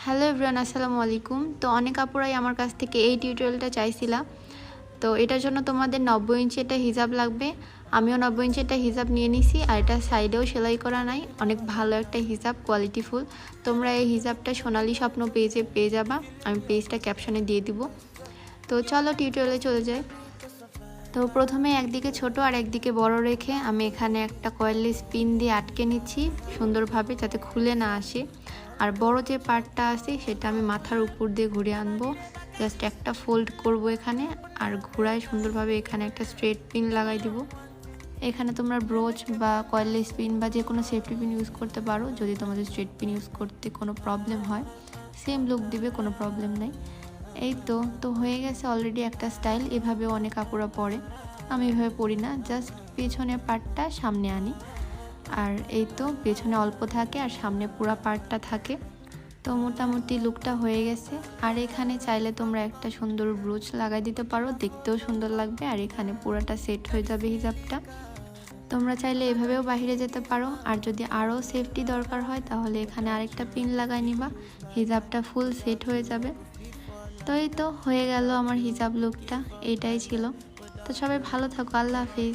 Hello everyone, আসসালামু আলাইকুম। তো অনেক আপুরাই আমার কাছ থেকে এই টিউটোরিয়ালটা চাইছিলা। তো এটার জন্য তোমাদের 90 ইঞ্চি একটা হিজাব লাগবে। আমিও 90 ইঞ্চি একটা হিজাব নিয়ে নিছি, আর এটা সাইডেও সেলাই করা নাই। অনেক ভালো একটা হিজাব, কোয়ালিটিফুল। তোমরা এই হিজাবটা সোনালী স্বপ্ন পেজে পেয়ে যাবা, আমি পেজটা ক্যাপশনে দিয়ে দিব। তো চলো টিউটোরিয়ালে চলে যাই। তো প্রথমে একদিকে ছোট আর একদিকে বড় রেখে আমি এখানে একটা কয়েললেস পিন দিয়ে আটকে নিচ্ছি সুন্দরভাবে, যাতে খুলে না আসে। আর বড় যে পার্টটা আছে সেটা আমি মাথার উপর দিয়ে ঘুরিয়ে আনবো। জাস্ট একটা ফোল্ড করব এখানে, আর ঘোরায় সুন্দরভাবে এখানে একটা স্ট্রেট পিন লাগাই দিব। এখানে তোমরা ব্রোচ বা কয়েললেস পিন বা যে কোনো সেফটি পিন ইউজ করতে পারো, যদি তোমাদের স্ট্রেট পিন ইউজ করতে কোনো প্রবলেম হয়। সেম লুক দিবে, কোনো প্রবলেম নেই। এই তো হয়ে গেছে অলরেডি একটা স্টাইল। এভাবেও অনেক আপুরা পরে, আমি এভাবে পরি না, জাস্ট পেছনের পার্টটা সামনে আনি। আর এই তো পেছনে অল্প থাকে আর সামনে পুরা পার্টটা থাকে। তো মোটামুটি লুকটা হয়ে গেছে। আর এখানে চাইলে তোমরা একটা সুন্দর ব্রোচ লাগাই দিতে পারো, দেখতেও সুন্দর লাগবে। আর এখানে পুরাটা সেট হয়ে যাবে হিজাবটা। তোমরা চাইলে এভাবেও বাইরে যেতে পারো, আর যদি আরও সেফটি দরকার হয় তাহলে এখানে আরেকটা পিন লাগাই নিবা, হিজাবটা ফুল সেট হয়ে যাবে। তো এই তো হয়ে গেল আমার হিজাব লুকটা, এইটাই ছিল। তো সবাই ভালো থাকো, আল্লাহ হাফিজ।